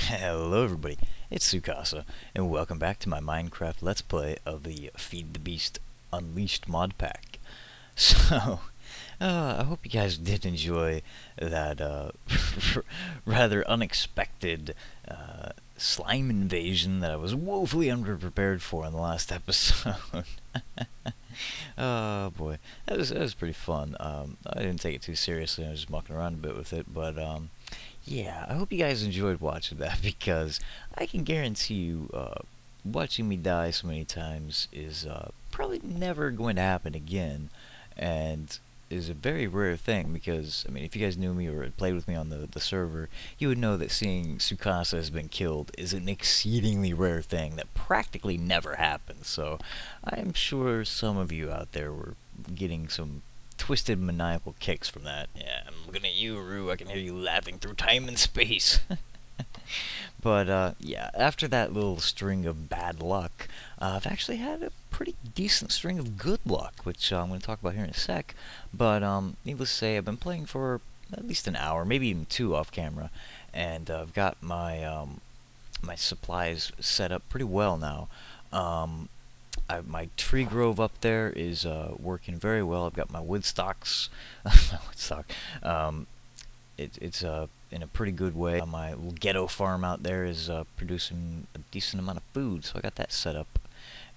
Hello everybody, it's Tsukasa, and welcome back to my Minecraft Let's Play of the Feed the Beast Unleashed mod pack. So, I hope you guys did enjoy that rather unexpected slime invasion that I was woefully underprepared for in the last episode. Oh boy, that was pretty fun. I didn't take it too seriously, I was just mucking around a bit with it, but yeah, I hope you guys enjoyed watching that, because I can guarantee you, watching me die so many times is probably never going to happen again, and is a very rare thing, because, I mean, if you guys knew me or had played with me on the server, you would know that seeing Tsukasa has been killed is an exceedingly rare thing that practically never happens, so I'm sure some of you out there were getting some twisted maniacal kicks from that. Yeah, I'm looking at you, Rue. I can hear you laughing through time and space. But, yeah, after that little string of bad luck, I've actually had a pretty decent string of good luck, which I'm going to talk about here in a sec. But, needless to say, I've been playing for at least an hour, maybe even two off camera, and I've got my, my supplies set up pretty well now. My tree grove up there is working very well. I've got my wood stocks, it's in a pretty good way. My little ghetto farm out there is producing a decent amount of food, so I got that set up.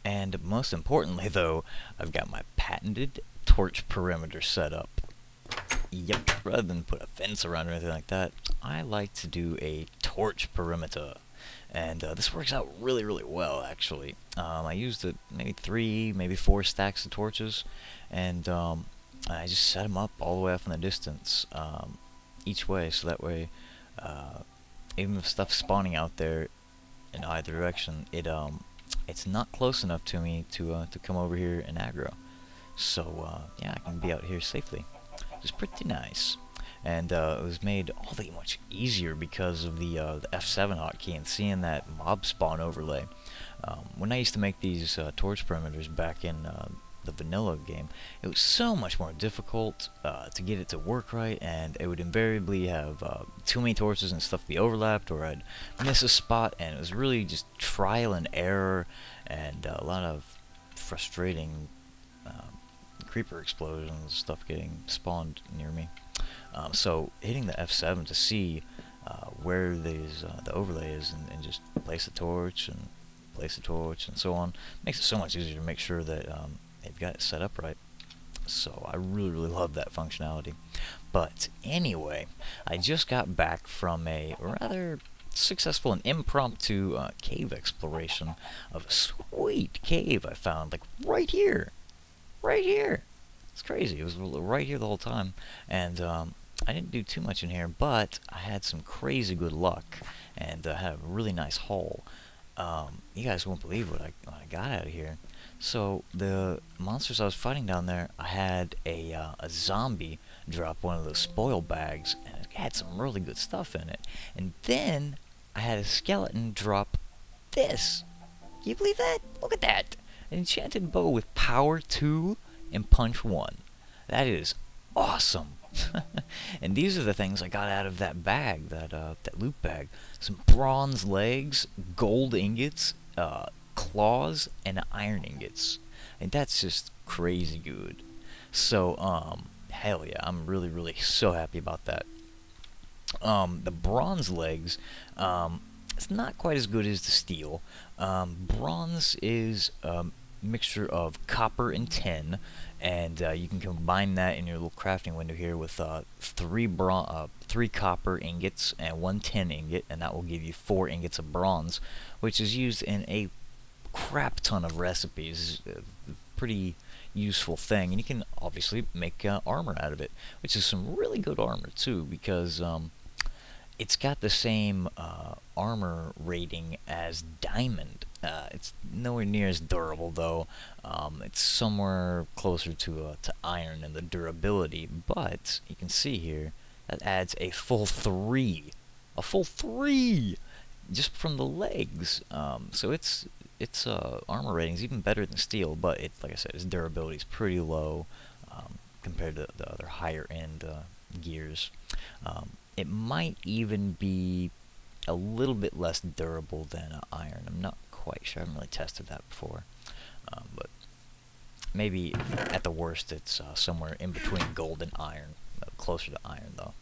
And most importantly, though, I've got my patented torch perimeter set up. Yep, rather than put a fence around or anything like that, I like to do a torch perimeter. And this works out really, really well, actually. I used maybe 3, maybe 4 stacks of torches, and I just set them up all the way off in the distance, each way, so that way, even if stuff's spawning out there in either direction, it's not close enough to me to come over here and aggro. So yeah, I can be out here safely, which is pretty nice. And it was made all the much easier because of the F7 hotkey and seeing that mob spawn overlay. When I used to make these torch perimeters back in the vanilla game, it was so much more difficult to get it to work right, and it would invariably have too many torches and stuff be overlapped, or I'd miss a spot, and it was really just trial and error, and a lot of frustrating creeper explosions, stuff getting spawned near me. So hitting the F7 to see where the overlay is, and just place a torch and place a torch and so on, makes it so much easier to make sure that they've got it set up right. So I really, really love that functionality. But anyway, I just got back from a rather successful and impromptu cave exploration of a sweet cave I found, like right here. Right here. It's crazy. It was right here the whole time, and I didn't do too much in here, but I had some crazy good luck, and had a really nice haul. You guys won't believe what I got out of here. So the monsters I was fighting down there, I had a zombie drop one of those spoil bags, and it had some really good stuff in it. And then I had a skeleton drop this. Can you believe that? Look at that! An enchanted bow with power 2 and punch 1. That is awesome. And these are the things I got out of that bag, that loot bag. Some bronze legs, gold ingots, claws, and iron ingots. And that's just crazy good. So, hell yeah, I'm really, really so happy about that. The bronze legs, it's not quite as good as the steel. Bronze is mixture of copper and tin, and you can combine that in your little crafting window here with 3 copper ingots and 1 tin ingot, and that will give you 4 ingots of bronze, which is used in a crap ton of recipes. Pretty useful thing, and you can obviously make armor out of it, which is some really good armor too, because it's got the same armor rating as diamond. It's nowhere near as durable, though. It's somewhere closer to iron in the durability, but you can see here that adds a full 3. A full 3! Just from the legs. So its armor rating is even better than steel, but like I said, its durability is pretty low compared to the other higher end gears. It might even be a little bit less durable than iron. I'm not quite sure. I haven't really tested that before, but maybe at the worst it's somewhere in between gold and iron, closer to iron though.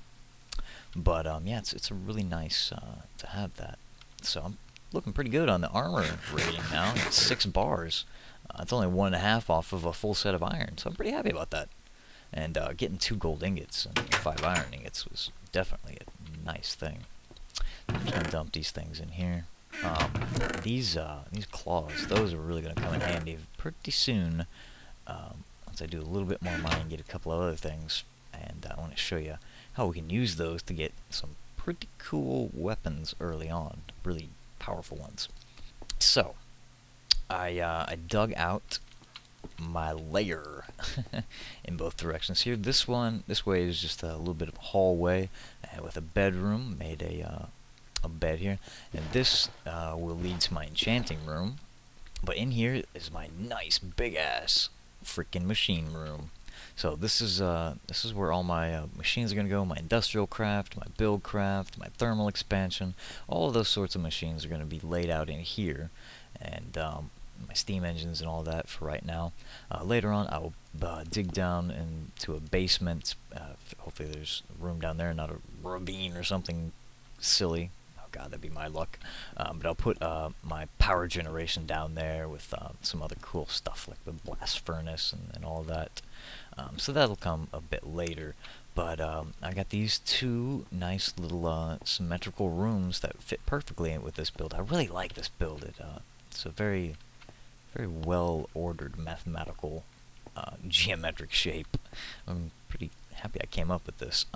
But yeah, it's a really nice to have that. So I'm looking pretty good on the armor rating now. It's 6 bars. It's only 1.5 off of a full set of iron, so I'm pretty happy about that. And getting 2 gold ingots and 5 iron ingots was definitely a nice thing. I'm just gonna dump these things in here. These claws, those are really gonna come in handy pretty soon. Once I do a little bit more mining, get a couple of other things, and I want to show you how we can use those to get some pretty cool weapons early on, really powerful ones. So I dug out my lair in both directions here. This way is just a little bit of a hallway with a bedroom. Made a bed here, and this will lead to my enchanting room. But in here is my nice big ass freaking machine room. So this is where all my machines are gonna go. My industrial craft, my build craft, my thermal expansion, all of those sorts of machines are gonna be laid out in here, and my steam engines and all that for right now. Later on, I'll dig down into a basement. Hopefully, there's room down there, not a ravine or something silly. Oh god, that'd be my luck. But I'll put my power generation down there with some other cool stuff like the blast furnace and all that. So that'll come a bit later. But I got these 2 nice little symmetrical rooms that fit perfectly with this build. I really like this build. It's a very well ordered mathematical geometric shape. I'm pretty happy I came up with this.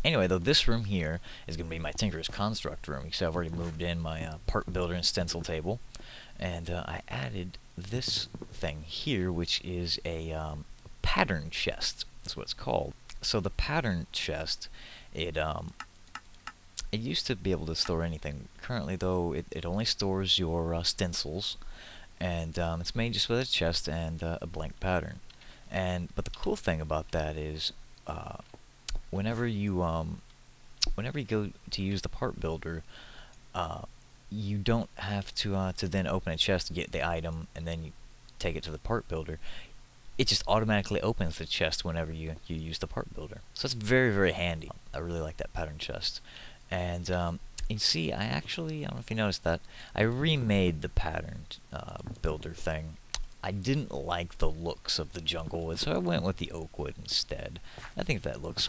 Anyway, though, this room here is going to be my Tinker's Construct room. You see I've already moved in my part builder and stencil table, and I added this thing here, which is a pattern chest. That's what it's called. So the pattern chest, it used to be able to store anything. Currently, though, it only stores your stencils, and it's made just with a chest and a blank pattern. But the cool thing about that is, whenever you go to use the part builder, you don't have to then open a chest to get the item and then you take it to the part builder. It just automatically opens the chest whenever you use the part builder. So it's very handy. I really like that pattern chest. And you see, I don't know if you noticed that, I remade the pattern builder thing. I didn't like the looks of the jungle wood, so I went with the oak wood instead. I think that looks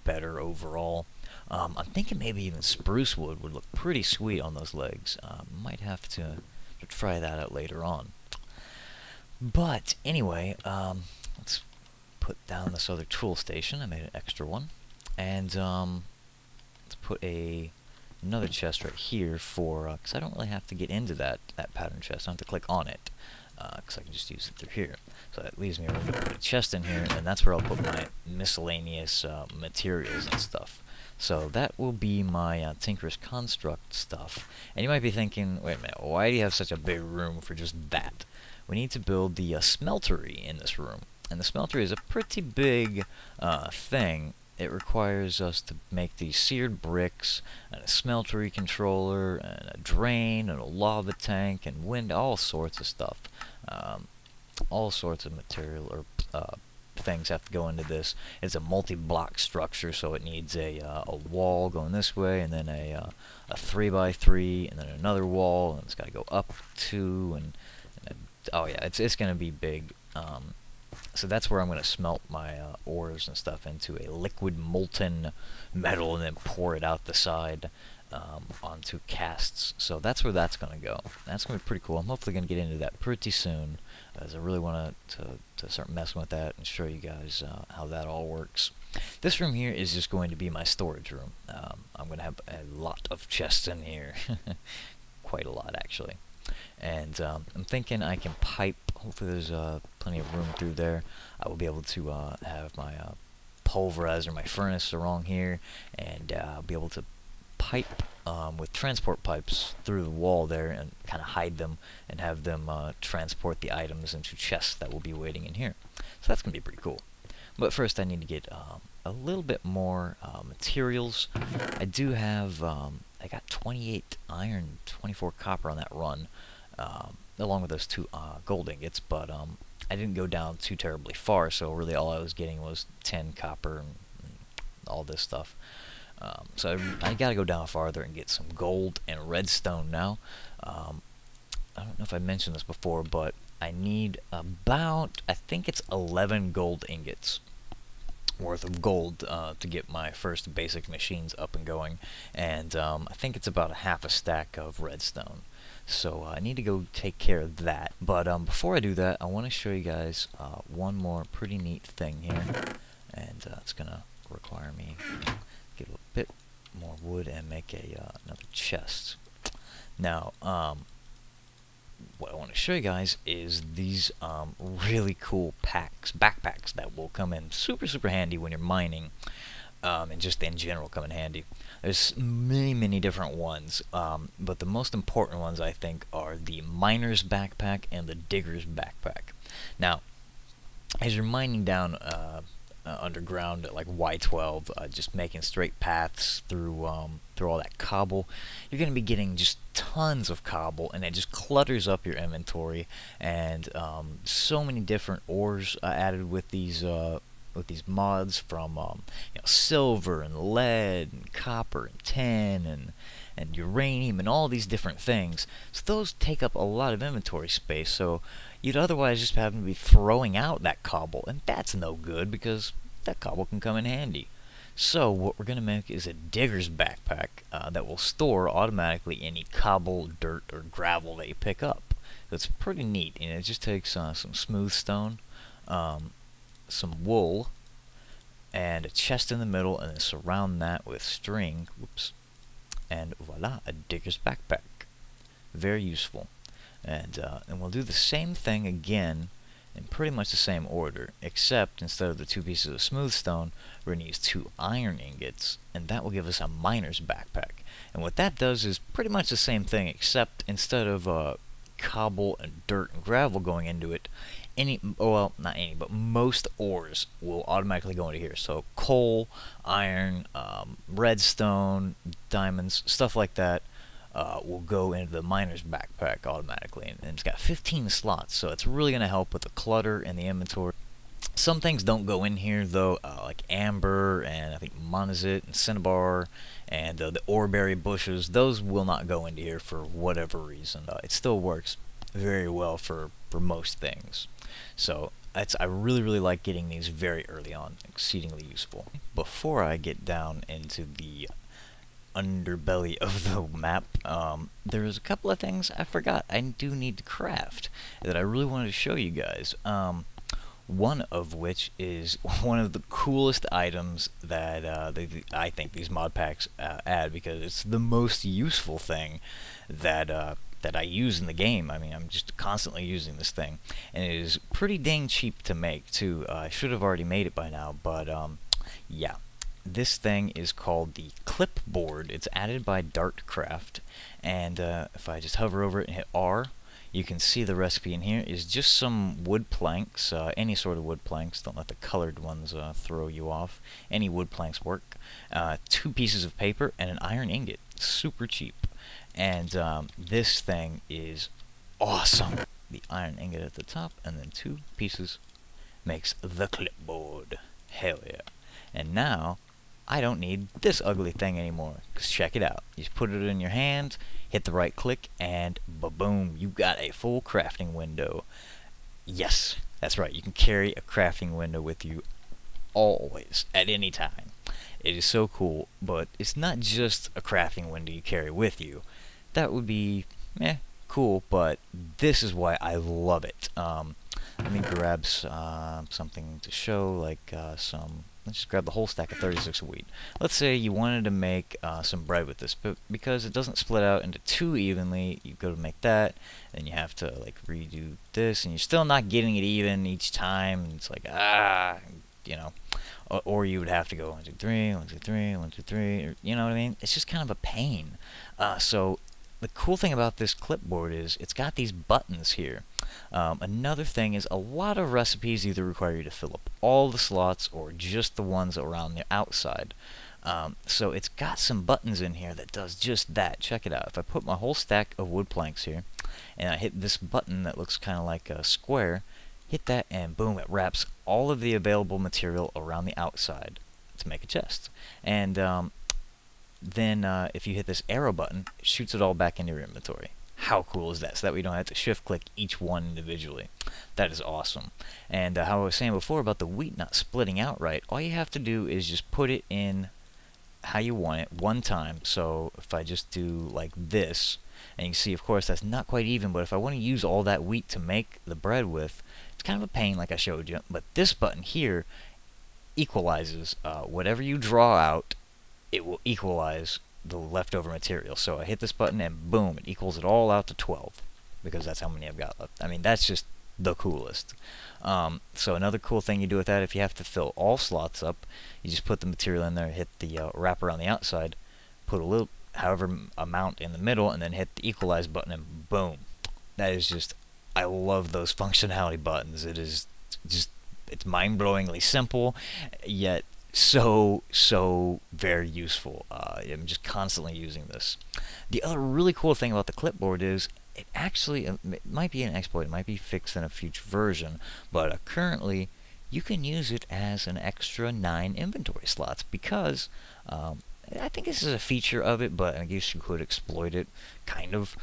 better overall. I'm thinking maybe even spruce wood would look pretty sweet on those legs. Might have to try that out later on. But anyway, let's put down this other tool station. I made an extra one, and let's put another chest right here for because I don't really have to get into that pattern chest. I don't have to click on it because I can just use it through here. So that leaves me room to put a chest in here, and that's where I'll put my miscellaneous materials and stuff. So that will be my Tinker's Construct stuff. And you might be thinking, wait a minute, why do you have such a big room for just that? We need to build the Smeltery in this room. And the Smeltery is a pretty big thing. It requires us to make these seared bricks, and a smeltery controller, and a drain, and a lava tank, and wind, all sorts of stuff. All sorts of material or things have to go into this. It's a multi-block structure, so it needs a wall going this way, and then a 3x3, and then another wall, and it's got to go up 2, and oh yeah, it's going to be big. So that's where I'm going to smelt my ores and stuff into a liquid molten metal and then pour it out the side onto casts. So that's where that's going to go. That's going to be pretty cool. I'm hopefully going to get into that pretty soon, as I really want to start messing with that and show you guys how that all works. This room here is just going to be my storage room. I'm going to have a lot of chests in here. Quite a lot, actually. And I'm thinking I can pipe, hopefully there's plenty of room through there. I will be able to have my pulverizer, my furnace along here, and I'll be able to pipe with transport pipes through the wall there and kind of hide them and have them transport the items into chests that will be waiting in here. So that's going to be pretty cool. But first I need to get a little bit more materials. I do have a I got 28 iron, 24 copper on that run, along with those 2 gold ingots, but I didn't go down too terribly far, so really all I was getting was 10 copper and all this stuff. So I gotta go down farther and get some gold and redstone now. I don't know if I mentioned this before, but I need about, I think it's 11 gold ingots worth of gold to get my first basic machines up and going, and I think it's about a half a stack of redstone. So I need to go take care of that. But before I do that, I want to show you guys one more pretty neat thing here, and it's gonna require me to get a bit more wood and make another chest. Now, what I want to show you guys is these really cool backpacks that will come in super handy when you're mining, and just in general come in handy. There's many different ones, but the most important ones I think are the miner's backpack and the digger's backpack. Now, as you're mining down underground at like Y12, just making straight paths through all that cobble, you're going to be getting just tons of cobble, and it just clutters up your inventory. And so many different ores added with these mods, from you know, silver and lead and copper and tin and uranium and all these different things. So those take up a lot of inventory space, so you'd otherwise just have to be throwing out that cobble, and that's no good because that cobble can come in handy. So what we're going to make is a digger's backpack that will store automatically any cobble, dirt, or gravel that you pick up. So it's pretty neat, and it just takes some smooth stone, some wool, and a chest in the middle, and then surround that with string. Whoops. And voila, a digger's backpack. Very useful. And we'll do the same thing again in pretty much the same order, except instead of the 2 pieces of smooth stone, we're going to use 2 iron ingots, and that will give us a miner's backpack. And what that does is pretty much the same thing, except instead of cobble and dirt and gravel going into it, well, not any, but most ores will automatically go into here. So coal, iron, redstone, diamonds, stuff like that will go into the miner's backpack automatically, and it's got 15 slots, so it's really going to help with the clutter in the inventory. Some things don't go in here though, like amber and I think monazite and cinnabar and the oreberry bushes. Those will not go into here for whatever reason. It still works very well for most things. So I really like getting these very early on. Exceedingly useful. Before I get down into the underbelly of the map, there's a couple of things I forgot I do need to craft that I really wanted to show you guys. One of which is one of the coolest items that I think these mod packs add, because it's the most useful thing that I use in the game. I mean, I'm just constantly using this thing, and it is pretty dang cheap to make too. I should have already made it by now, but yeah. This thing is called the Clipboard. It's added by Dartcraft, and if I just hover over it and hit R, you can see the recipe in here is just some wood planks, any sort of wood planks. Don't let the colored ones throw you off. Any wood planks work. 2 pieces of paper and an iron ingot. Super cheap. And this thing is awesome. The iron ingot at the top, and then 2 pieces makes the clipboard. Hell yeah. And now I don't need this ugly thing anymore, because check it out. You just put it in your hand, hit the right click, and ba-boom, you got a full crafting window. Yes, that's right, you can carry a crafting window with you always, at any time. It is so cool, but it's not just a crafting window you carry with you. That would be, cool, but this is why I love it. Let me grab something to show, like let's just grab the whole stack of 36 wheat. Let's say you wanted to make some bread with this, but because it doesn't split out into 2 evenly, you go to make that, and you have to like redo this, and you're still not getting it even each time, and it's like, you know. Or you would have to go 1, 2, 3, 1, 2, 3, 1, 2, 3, or, you know what I mean? It's just kind of a pain. So the cool thing about this clipboard is it's got these buttons here. Another thing is a lot of recipes either require you to fill up all the slots or just the ones around the outside. So it's got some buttons in here that does just that. Check it out. If I put my whole stack of wood planks here, and I hit this button that looks kind of like a square, hit that, and boom, it wraps all of the available material around the outside to make a chest. And then if you hit this arrow button, it shoots it all back into your inventory. How cool is that? So that we don't have to shift click each one individually. That is awesome. And how I was saying before about the wheat not splitting out right, all you have to do is just put it in how you want it one time. So if I just do like this, and you can see, of course, that's not quite even, but if I want to use all that wheat to make the bread with, it's kind of a pain like I showed you. But this button here equalizes whatever you draw out, it will equalize the leftover material. So I hit this button and boom, it equals it all out to 12, because that's how many I've got left. I mean, that's just the coolest. So another cool thing you do with that, if you have to fill all slots up, you just put the material in there, hit the wrapper on the outside, put a little however amount in the middle, and then hit the equalize button, and boom. That is just, I love those functionality buttons. It is just, it's mind-blowingly simple, yet so very useful. I'm just constantly using this. The other really cool thing about the clipboard is it actually, it might be an exploit, it might be fixed in a future version, but currently you can use it as an extra 9 inventory slots, because I think this is a feature of it, but I guess you could exploit it, kind of.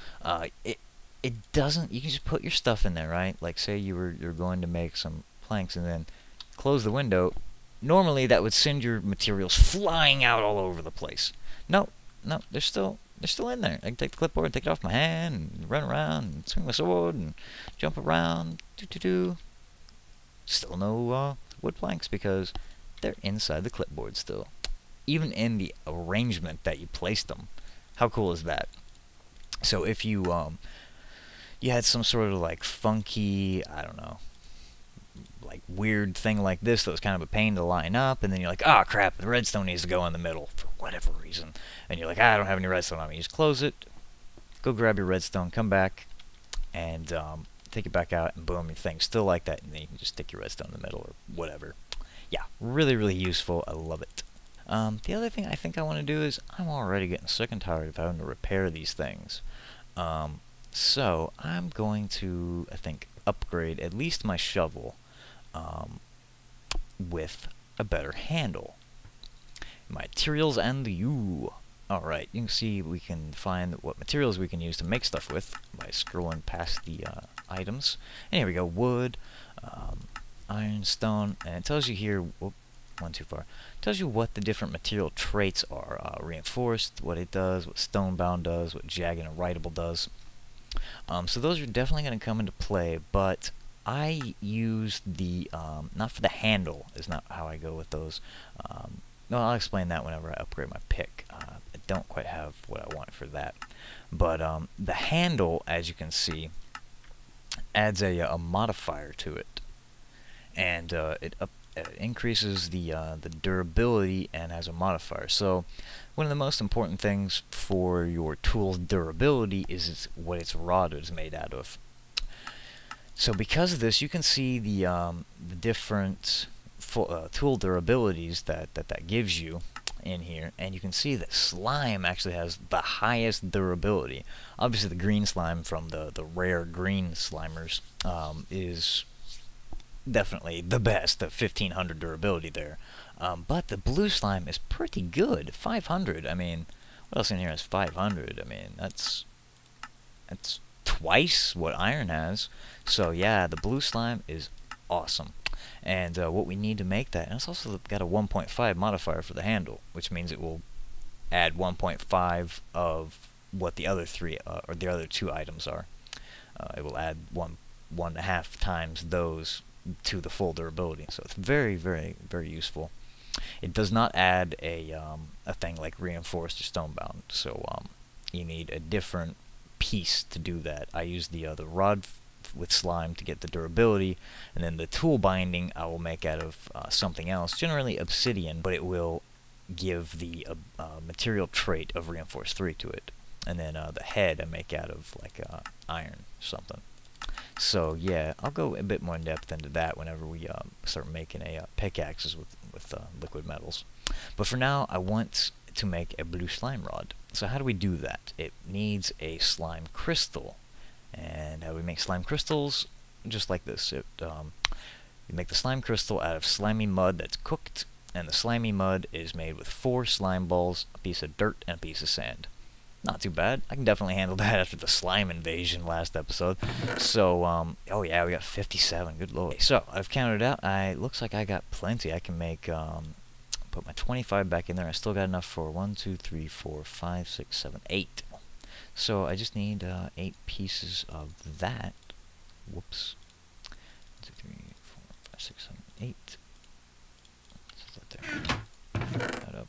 It doesn't, you can just put your stuff in there, right? Like say you're going to make some planks and then close the window. Normally that would send your materials flying out all over the place. No, they're still in there. I can take the clipboard and take it off my hand and run around and swing my sword and jump around. Still no wood planks because they're inside the clipboard still. Even in the arrangement that you placed them. How cool is that? So if you you had some sort of like funky, I don't know, like weird thing like this that was kind of a pain to line up, and then you're like, ah, crap, the redstone needs to go in the middle for whatever reason, and you're like, I don't have any redstone on me. You just close it, go grab your redstone, come back, and take it back out, and boom, your thing's still like that, and then you can just stick your redstone in the middle or whatever. Yeah, really useful. I love it. The other thing I think I want to do is, I'm already getting sick and tired of having to repair these things. So I'm going to, I think, upgrade at least my shovel with a better handle. Materials and you. Alright, you can see we can find what materials we can use to make stuff with by scrolling past the items. And here we go, wood, iron, stone, and it tells you here, whoop, one too far, it tells you what the different material traits are. Reinforced, what it does, what stonebound does, what jagged and writable does. So those are definitely going to come into play, but I use the, not for the handle, is not how I go with those. No, I'll explain that whenever I upgrade my pick. I don't quite have what I want for that. But the handle, as you can see, adds a modifier to it. And it increases the durability and has a modifier. So one of the most important things for your tool's durability is what its rod is made out of. So because of this, you can see the different tool durabilities that gives you in here, and you can see that slime actually has the highest durability. Obviously the green slime from the rare green slimers is definitely the best, the 1500 durability there. But the blue slime is pretty good, 500. I mean, what else in here is 500? I mean, that's twice what iron has. So yeah, the blue slime is awesome. And what we need to make that, and it's also got a 1.5 modifier for the handle, which means it will add 1.5 of what the other three or the other two items are. It will add 1.5 times those to the full durability. So it's very useful. It does not add a thing like reinforced or stonebound. So you need a different piece to do that. I use the rod with slime to get the durability, and then the tool binding I will make out of something else, generally obsidian, but it will give the material trait of reinforced 3 to it. And then the head I make out of like iron or something. So yeah, I'll go a bit more in depth into that whenever we start making pickaxes with liquid metals. But for now, I want to make a blue slime rod. So how do we do that? It needs a slime crystal. And how do we make slime crystals? Just like this. You make the slime crystal out of slimy mud that's cooked, and the slimy mud is made with 4 slime balls, a piece of dirt, and a piece of sand. Not too bad. I can definitely handle that after the slime invasion last episode. So, oh yeah, we got 57. Good lord. So, I've counted out. Looks like I got plenty. I can make, put my 25 back in there. I still got enough for 1, 2, 3, 4, 5, 6, 7, 8. So, I just need 8 pieces of that. Whoops. 1, 2, 3, 4, 5, 6, 7, 8. Set that there. That up.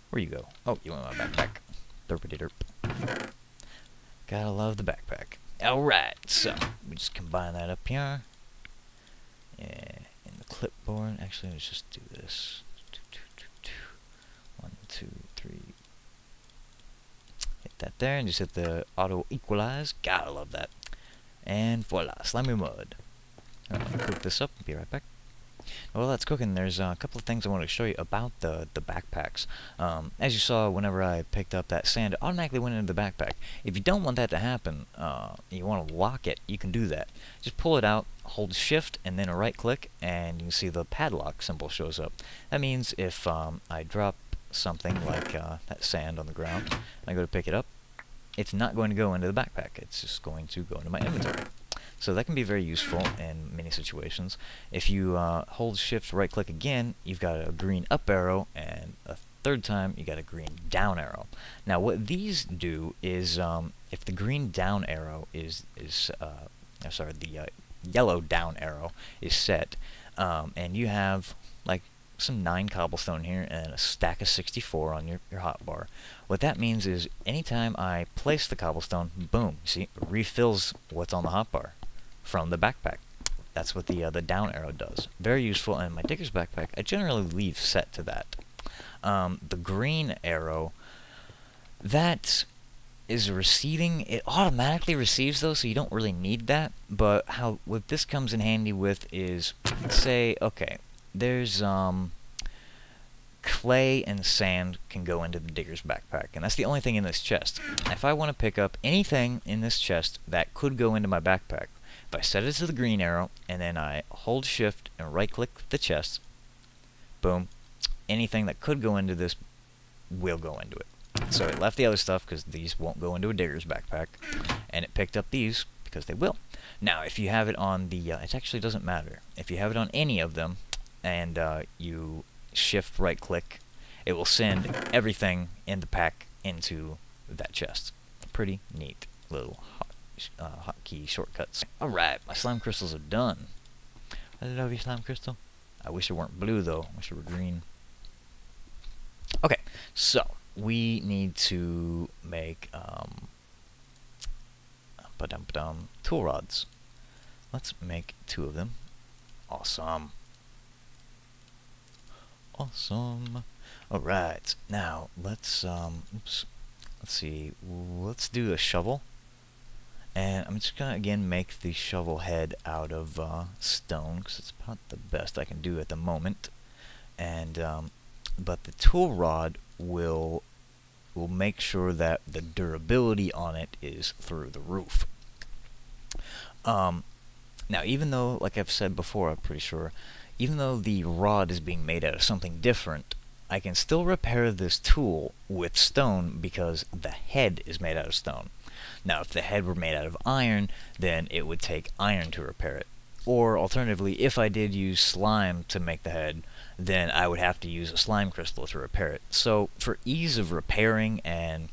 Where you go? Oh, you want my backpack. Derpity derp. Gotta love the backpack. Alright, so we just combine that up here. Yeah, in the clipboard. Actually, let's just do this. 1, 2, 3. Hit that there, and just hit the auto equalize. Gotta love that. And voila, slimy mud. Cook this up and be right back. While that's cooking, there's a couple of things I want to show you about the backpacks. As you saw, whenever I picked up that sand, it automatically went into the backpack. If you don't want that to happen, you want to lock it, you can do that. Just pull it out, hold shift, and then a right click, and you can see the padlock symbol shows up. That means if I drop something like that sand on the ground, and I go to pick it up, it's not going to go into the backpack. It's just going to go into my inventory. So that can be very useful in many situations. If you hold shift, right click again, you've got a green up arrow, and a third time you got a green down arrow. Now what these do is, if the green down arrow is the yellow down arrow is set, and you have like some 9 cobblestone here and a stack of 64 on your hotbar. What that means is anytime I place the cobblestone, boom, see, it refills what's on the hotbar from the backpack. That's what the down arrow does. Very useful, and my digger's backpack, I generally leave set to that. The green arrow, that is receiving. It automatically receives though, so you don't really need that. But what this comes in handy with is, say, okay, there's clay and sand can go into the digger's backpack, and that's the only thing in this chest. If I want to pick up anything in this chest that could go into my backpack, if I set it to the green arrow and then I hold shift and right click the chest, boom, anything that could go into this will go into it. So it left the other stuff because these won't go into a digger's backpack, and it picked up these because they will. Now if you have it on the it actually doesn't matter if you have it on any of them, and you shift right click, it will send everything in the pack into that chest. Pretty neat little hotkey shortcuts. Alright, my slime crystals are done. I love you, slime crystal. I wish it weren't blue though. I wish it were green. Okay, so we need to make tool rods. Let's make 2 of them. Awesome. Awesome. Alright, now let's let's see, let's do a shovel. And I'm just gonna again make the shovel head out of stone, because it's about the best I can do at the moment. And but the tool rod will make sure that the durability on it is through the roof. Now even though, like I've said before, I'm pretty sure, even though the rod is being made out of something different, I can still repair this tool with stone because the head is made out of stone. Now if the head were made out of iron, then it would take iron to repair it. Or alternatively, if I did use slime to make the head, then I would have to use a slime crystal to repair it. So for ease of repairing and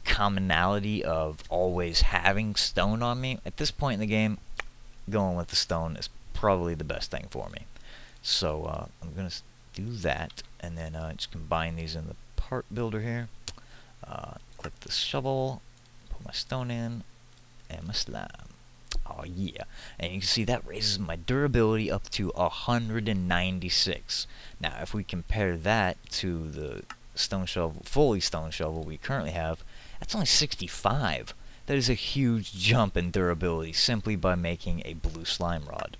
commonality of always having stone on me, at this point in the game, going with the stone is probably the best thing for me. So I'm going to do that, and then just combine these in the part builder here. Click the shovel, put my stone in, and my slime. Oh yeah, and you can see that raises my durability up to 196. Now if we compare that to the stone shovel, fully stone shovel we currently have, that's only 65. That is a huge jump in durability simply by making a blue slime rod.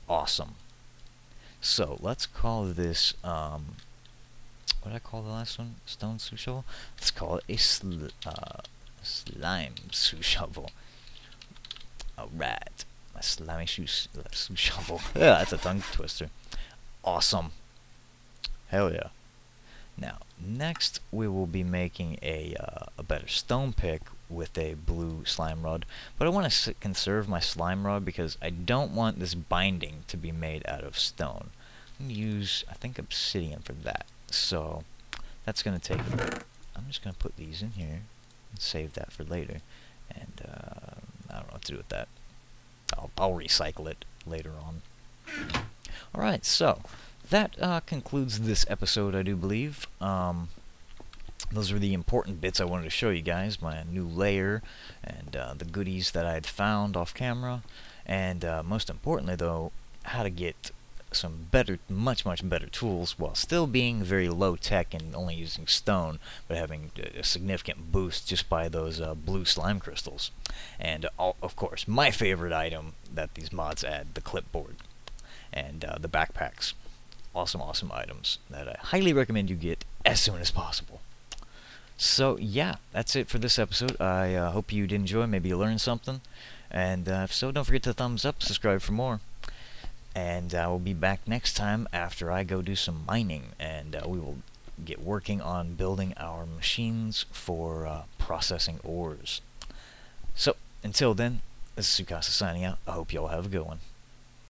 Awesome. So let's call this what did I call the last one? Stone sous shovel? Let's call it a slime sous shovel. Alright. My slimy sous shovel. Yeah, that's a tongue twister. Awesome. Hell yeah. Now, next we will be making a better stone pick with a blue slime rod, but I want to conserve my slime rod because I don't want this binding to be made out of stone. I'm going to use, I think, obsidian for that, so that's going to take a bit. I'm just going to put these in here and save that for later, and I don't know what to do with that. I'll recycle it later on. Alright, so that concludes this episode, I do believe. Those were the important bits I wanted to show you guys. My new lair and the goodies that I had found off camera. And most importantly, though, how to get some better, much better tools while still being very low-tech and only using stone, but having a significant boost just by those blue slime crystals. And, of course, my favorite item that these mods add, the clipboard and the backpacks. Awesome items that I highly recommend you get as soon as possible. So yeah, that's it for this episode. I hope you did enjoy, maybe you learned something, and if so, don't forget to thumbs up, subscribe for more, and I will be back next time after I go do some mining, and we will get working on building our machines for processing ores. So until then, this is Sukasa signing out. I hope you all have a good one.